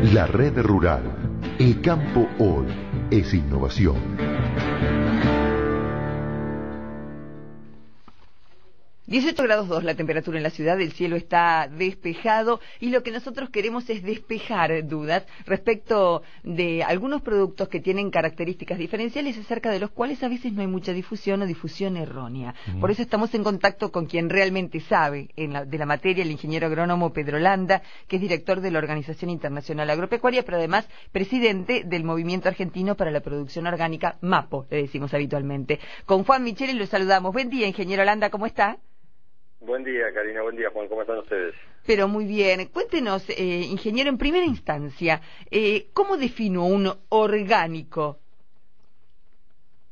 La red rural. El campo hoy es innovación. 18 grados 2 la temperatura en la ciudad, el cielo está despejado y lo que nosotros queremos es despejar dudas respecto de algunos productos que tienen características diferenciales acerca de los cuales a veces no hay mucha difusión o difusión errónea. Por eso estamos en contacto con quien realmente sabe de la materia, el ingeniero agrónomo Pedro Landa, que es director de la Organización Internacional Agropecuaria, pero además presidente del Movimiento Argentino para la Producción Orgánica, MAPO, le decimos habitualmente. Con Juan Micheli lo saludamos. Buen día, ingeniero Landa, ¿cómo está? Buen día, Karina. Buen día, Juan. ¿Cómo están ustedes? Pero muy bien. Cuéntenos, ingeniero, en primera instancia, ¿cómo defino un orgánico?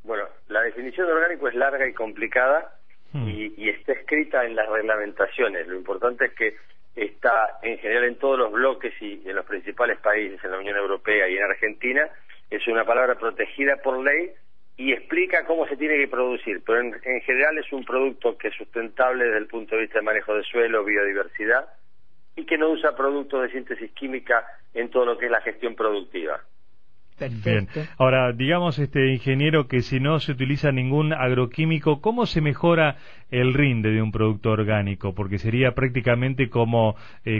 Bueno, la definición de orgánico es larga y complicada y está escrita en las reglamentaciones. Lo importante es que está, en general, en todos los bloques y en los principales países, en la Unión Europea y en Argentina, es una palabra protegida por ley y explica cómo se tiene que producir, pero en general es un producto que es sustentable desde el punto de vista de manejo de suelo, biodiversidad, y que no usa productos de síntesis química en todo lo que es la gestión productiva. Bien. Ahora, digamos, ingeniero, que si no se utiliza ningún agroquímico, ¿cómo se mejora el rinde de un producto orgánico? Porque sería prácticamente como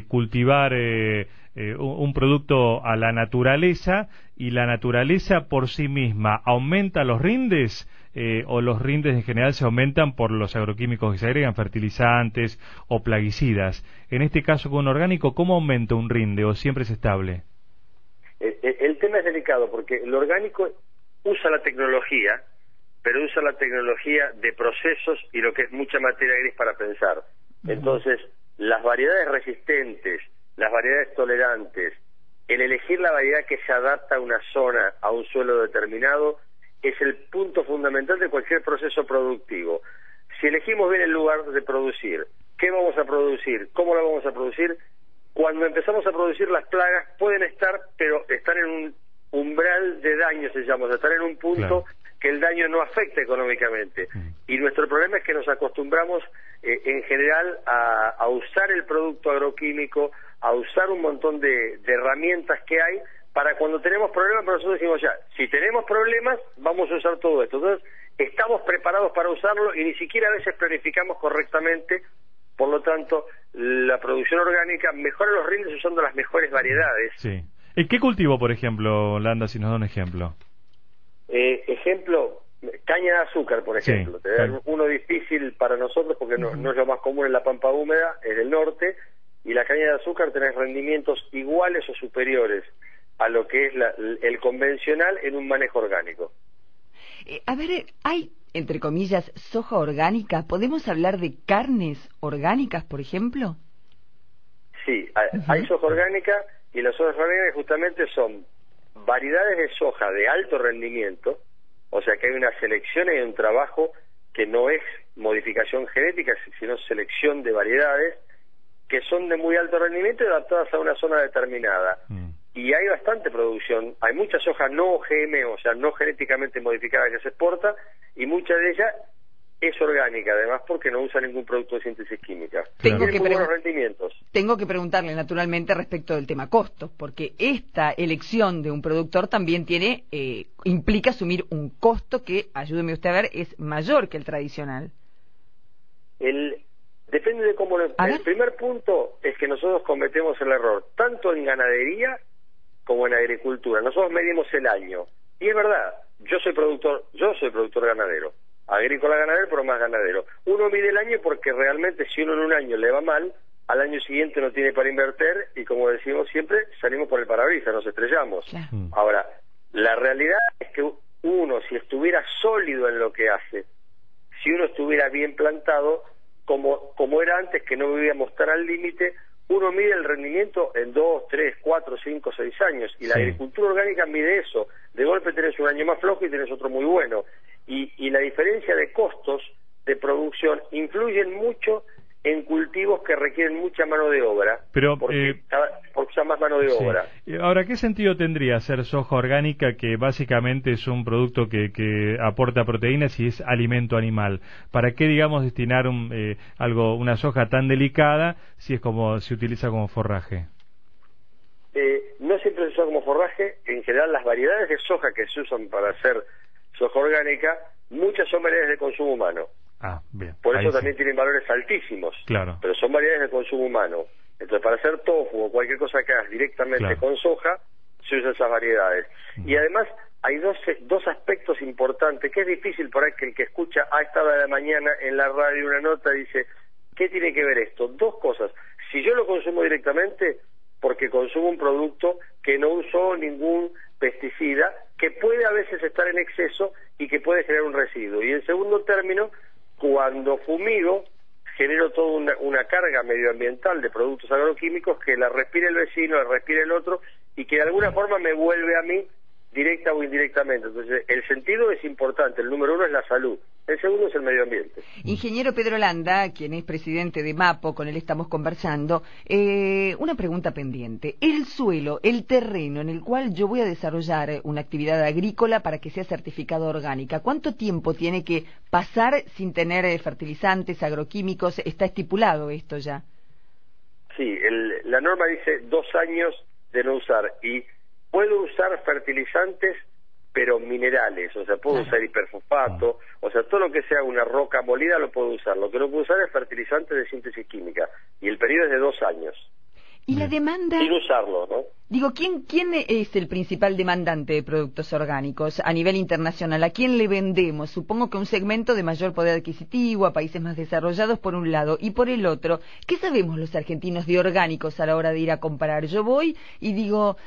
cultivar un producto a la naturaleza, y la naturaleza por sí misma aumenta los rindes, o los rindes en general se aumentan por los agroquímicos que se agregan, fertilizantes o plaguicidas. En este caso, con un orgánico, ¿cómo aumenta un rinde o siempre es estable? El tema es delicado porque el orgánico usa la tecnología, pero usa la tecnología de procesos y lo que es mucha materia gris para pensar. Entonces, las variedades resistentes, las variedades tolerantes, el elegir la variedad que se adapta a una zona, a un suelo determinado, es el punto fundamental de cualquier proceso productivo. Si elegimos bien el lugar de producir, qué vamos a producir, cómo lo vamos a producir, cuando empezamos a producir las plagas pueden estar, pero están en un umbral de daño, se llama, estar en un punto que el daño no afecta económicamente. Y nuestro problema es que nos acostumbramos en general a usar el producto agroquímico, a usar un montón de herramientas que hay para cuando tenemos problemas, pero nosotros decimos ya, si tenemos problemas, vamos a usar todo esto. Entonces, estamos preparados para usarlo y ni siquiera a veces planificamos correctamente. Por lo tanto, la producción orgánica mejora los rindes usando las mejores variedades. Sí. ¿Qué cultivo, por ejemplo, Landa, si nos da un ejemplo? Ejemplo, caña de azúcar, por ejemplo. Sí. Te da uno difícil para nosotros porque no es lo más común en la pampa húmeda, es del norte, y la caña de azúcar tenés rendimientos iguales o superiores a lo que es el convencional en un manejo orgánico. A ver, hay, entre comillas, soja orgánica. ¿Podemos hablar de carnes orgánicas, por ejemplo? Sí, hay soja orgánica, y las sojas orgánicas justamente son variedades de soja de alto rendimiento, o sea que hay una selección y un trabajo que no es modificación genética, sino selección de variedades que son de muy alto rendimiento y adaptadas a una zona determinada. Y hay bastante producción, hay mucha soja no OGM, o sea, no genéticamente modificada que se exporta, y mucha de ella es orgánica, además porque no usa ningún producto de síntesis química. Tengo Tiene muy buenos rendimientos. Tengo que preguntarle, naturalmente, respecto del tema costos, porque esta elección de un productor también implica asumir un costo que, ayúdeme usted a ver, es mayor que el tradicional. Depende de cómo el primer punto es que nosotros cometemos el error, tanto en ganadería como en agricultura. Nosotros medimos el año. Y es verdad, yo soy productor ganadero. Agrícola ganadero, pero más ganadero. Uno mide el año porque realmente si uno en un año le va mal, al año siguiente no tiene para invertir y, como decimos siempre, salimos por el parabrisas, nos estrellamos. Claro. Ahora, la realidad es que uno, si estuviera sólido en lo que hace, si uno estuviera bien plantado, como era antes, que no vivíamos tan al límite, uno mide el rendimiento en 2, 3, 4, 5, 6 años, y la agricultura orgánica mide eso. De golpe tenés un año más flojo y tenés otro muy bueno. Y la diferencia de costos de producción influyen mucho en cultivos que requieren mucha mano de obra, pero porque usa más mano de obra. Ahora, ¿qué sentido tendría hacer soja orgánica, que básicamente es un producto que aporta proteínas y es alimento animal? ¿Para qué, digamos, destinar una soja tan delicada si se utiliza como forraje? no siempre se usa como forraje. En general, las variedades de soja que se usan para hacer soja orgánica, muchas son variedades de consumo humano. Ah, bien. Por eso también tienen valores altísimos. Claro. Pero son variedades de consumo humano. Entonces, para hacer tofu o cualquier cosa que hagas directamente con soja, se usan esas variedades. Y además, hay dos aspectos importantes, que es difícil por ahí que el que escucha a esta hora de la mañana en la radio una nota dice, ¿qué tiene que ver esto? Dos cosas. Si yo lo consumo directamente, porque consumo un producto que no usó ningún pesticida, que puede a veces estar en exceso y que puede generar un residuo. Y en segundo término, cuando fumigo, genero toda una carga medioambiental de productos agroquímicos que la respira el vecino, la respira el otro, y que de alguna forma me vuelve a mí, directa o indirectamente. Entonces, el sentido es importante. El número uno es la salud. El segundo es el medio ambiente. Ingeniero Pedro Landa, quien es presidente de MAPO, con él estamos conversando, una pregunta pendiente. El suelo, el terreno en el cual yo voy a desarrollar una actividad agrícola para que sea certificado orgánica, ¿cuánto tiempo tiene que pasar sin tener fertilizantes, agroquímicos? ¿Está estipulado esto ya? Sí, la norma dice 2 años de no usar, y puedo usar fertilizantes, pero minerales, o sea, puedo usar hiperfosfato, o sea, todo lo que sea una roca molida lo puedo usar. Lo que no puedo usar es fertilizantes de síntesis química, y el periodo es de 2 años. ¿Y la demanda? Sin usarlo, ¿no? Digo, ¿quién es el principal demandante de productos orgánicos a nivel internacional? ¿A quién le vendemos? Supongo que un segmento de mayor poder adquisitivo, a países más desarrollados por un lado, y por el otro, ¿qué sabemos los argentinos de orgánicos a la hora de ir a comprar? Yo voy y digo,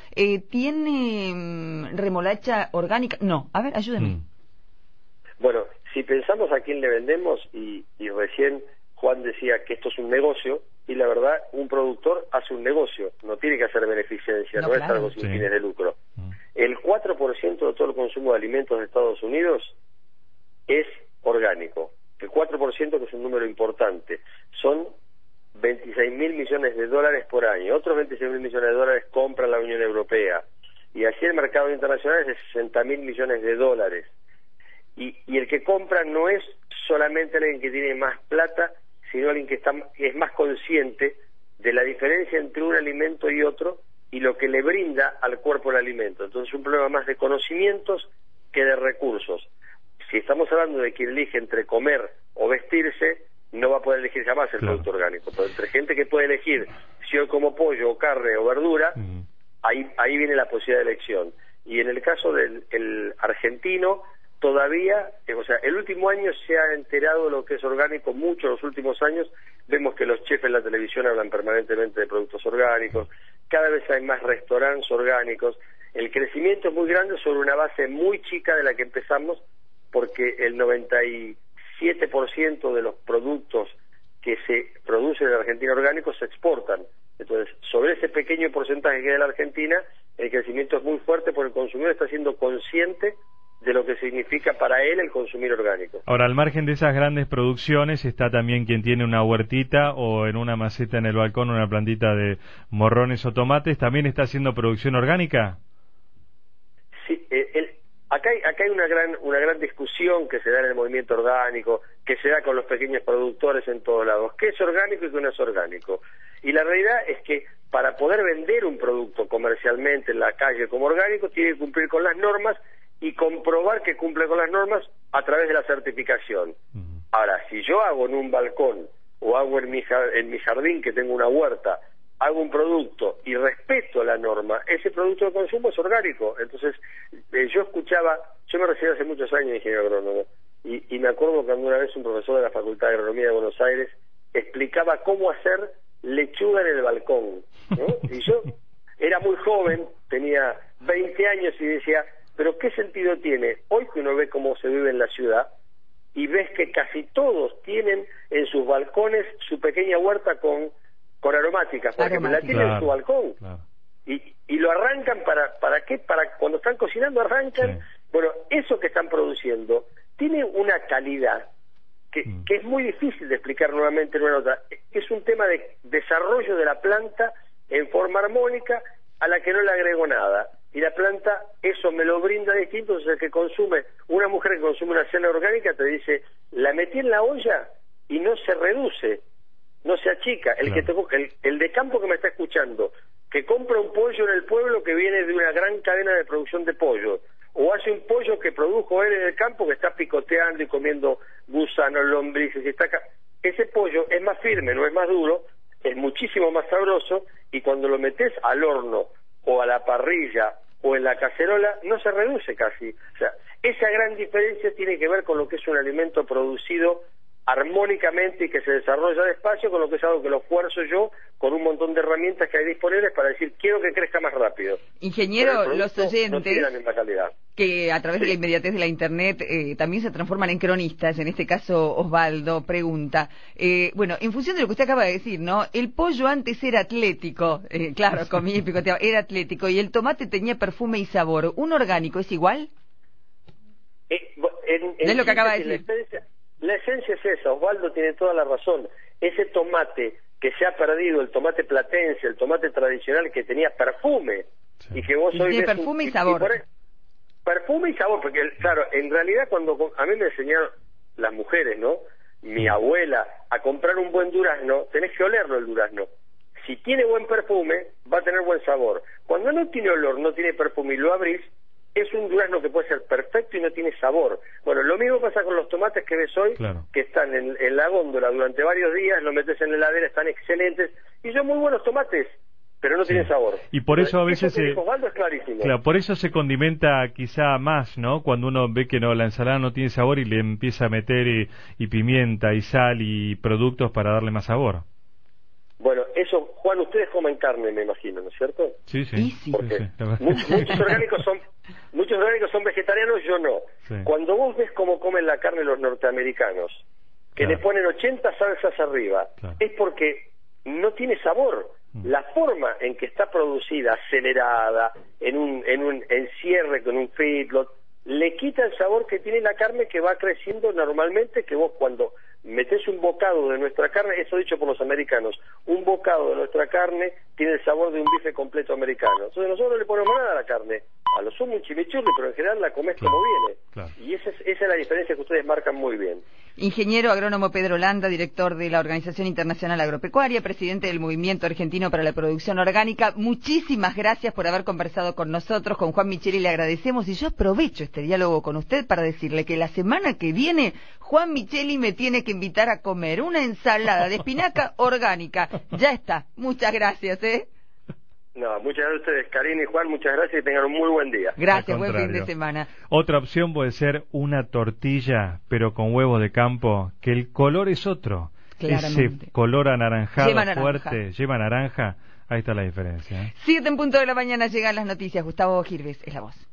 ¿tiene remolacha orgánica? No, a ver, ayúdame. Bueno, si pensamos a quién le vendemos, y recién Juan decía que esto es un negocio, y la verdad, un productor hace un negocio, no tiene que hacer beneficencia, no es algo sin fines de lucro. El 4% de todo el consumo de alimentos de Estados Unidos es orgánico. El 4%, que es un número importante, son 26.000 millones de dólares por año. Otros 26.000 millones de dólares compra la Unión Europea. Y así el mercado internacional es de 60.000 millones de dólares. Y el que compra no es solamente alguien que tiene más plata, sino alguien que es más consciente de la diferencia entre un alimento y otro y lo que le brinda al cuerpo el alimento. Entonces es un problema más de conocimientos que de recursos. Si estamos hablando de quien elige entre comer o vestirse, no va a poder elegir jamás el producto orgánico. Pero entre gente que puede elegir si yo como pollo o carne o verdura, ahí viene la posibilidad de elección. Y en el caso del argentino, todavía, o sea, el último año se ha enterado de lo que es orgánico mucho. Los últimos años vemos que los chefs en la televisión hablan permanentemente de productos orgánicos, cada vez hay más restaurantes orgánicos. El crecimiento es muy grande sobre una base muy chica de la que empezamos, porque el 97% de los productos que se producen en la Argentina orgánicos se exportan. Entonces, sobre ese pequeño porcentaje que hay de la Argentina, el crecimiento es muy fuerte porque el consumidor está siendo consciente de lo que significa para él el consumir orgánico. Ahora, al margen de esas grandes producciones, está también quien tiene una huertita o en una maceta en el balcón una plantita de morrones o tomates, ¿también está haciendo producción orgánica? Sí, acá hay una gran discusión que se da en el movimiento orgánico, que se da con los pequeños productores en todos lados. ¿Qué es orgánico y qué no es orgánico? Y la realidad es que para poder vender un producto comercialmente en la calle como orgánico, tiene que cumplir con las normas y comprobar que cumple con las normas a través de la certificación. Ahora, si yo hago en un balcón o hago en mi jardín, que tengo una huerta, hago un producto y respeto la norma, ese producto de consumo es orgánico. Entonces, yo me recibí hace muchos años de ingeniero agrónomo, y me acuerdo que alguna vez un profesor de la Facultad de Agronomía de Buenos Aires explicaba cómo hacer lechuga en el balcón, ¿no? Y yo era muy joven, tenía 20 años y decía, pero ¿qué sentido tiene? Hoy que uno ve cómo se vive en la ciudad y ves que casi todos tienen en sus balcones su pequeña huerta con aromáticas, porque la tienen en su balcón. Y lo arrancan ¿para qué? Para cuando están cocinando arrancan. Bueno, eso que están produciendo tiene una calidad que es muy difícil de explicar nuevamente en una nota. Es un tema de desarrollo de la planta en forma armónica a la que no le agrego nada. Y la planta eso me lo brinda distinto. Entonces el que consume, una mujer que consume una cena orgánica te dice, la metí en la olla y no se reduce, no se achica. El de campo que me está escuchando que compra un pollo en el pueblo que viene de una gran cadena de producción de pollo, o hace un pollo que produjo él en el campo que está picoteando y comiendo gusanos, lombrices, ese pollo es más firme, no es más duro, es muchísimo más sabroso, y cuando lo metes al horno o a la parrilla o en la cacerola no se reduce casi. O sea, esa gran diferencia tiene que ver con lo que es un alimento producido armónicamente y que se desarrolla despacio, con lo que es algo que lo fuerzo yo con un montón de herramientas que hay disponibles para decir quiero que crezca más rápido. Ingeniero, los oyentes no tiene la misma calidad, que a través de la inmediatez de la internet también se transforman en cronistas, en este caso Osvaldo pregunta, bueno, en función de lo que usted acaba de decir, ¿no? El pollo antes era atlético, claro, comía y picoteaba, era atlético, y el tomate tenía perfume y sabor. ¿Un orgánico es igual? Es lo que acaba de decir. La esencia es esa, Osvaldo tiene toda la razón. Ese tomate que se ha perdido, el tomate platense, el tomate tradicional que tenía perfume, sí, y que vos hoy tiene perfume y sabor. Perfume y sabor, porque claro, en realidad cuando a mí me enseñaron las mujeres, ¿no? Mi abuela, a comprar un buen durazno, tenés que olerlo el durazno. Si tiene buen perfume, va a tener buen sabor. Cuando no tiene olor, no tiene perfume y lo abrís, es un durazno que puede ser perfecto y no tiene sabor. Bueno, lo mismo pasa con los tomates que ves hoy, claro, que están en la góndola durante varios días, los metes en la heladera, están excelentes, y son muy buenos tomates, pero no tienen sabor. Y por eso a veces Osvaldo es clarísimo. Claro, por eso se condimenta quizá más, ¿no? Cuando uno ve que no, la ensalada no tiene sabor y le empieza a meter y pimienta y sal y productos para darle más sabor. Bueno, eso, Juan, ustedes comen carne, me imagino, ¿no es cierto? Sí, sí. Porque sí. Muchos orgánicos son vegetarianos, yo no. Sí. Cuando vos ves cómo comen la carne los norteamericanos, que le ponen 80 salsas arriba, es porque no tiene sabor. La forma en que está producida, acelerada, en un encierre con un feedlot, le quita el sabor que tiene la carne, que va creciendo normalmente, que vos cuando metés un bocado de nuestra carne, eso dicho por los americanos, un bocado de nuestra carne tiene el sabor de un bife completo americano. Entonces nosotros no le ponemos nada a la carne, a lo sumo un chimichurri, pero en general la comés como viene. Y esa es la diferencia que ustedes marcan muy bien. Ingeniero agrónomo Pedro Landa, director de la Organización Internacional Agropecuaria, presidente del Movimiento Argentino para la Producción Orgánica, muchísimas gracias por haber conversado con nosotros. Con Juan Micheli le agradecemos, y yo aprovecho este diálogo con usted para decirle que la semana que viene Juan Micheli me tiene que invitar a comer una ensalada de espinaca orgánica. Ya está. Muchas gracias, No, muchas gracias a ustedes, Karina y Juan, muchas gracias y tengan un muy buen día. Gracias, buen fin de semana. Otra opción puede ser una tortilla, pero con huevos de campo, que el color es otro. Claramente. Ese color anaranjado fuerte, lleva naranja, ahí está la diferencia. 7:00 a.m. llegan las noticias. Gustavo Girves es la voz.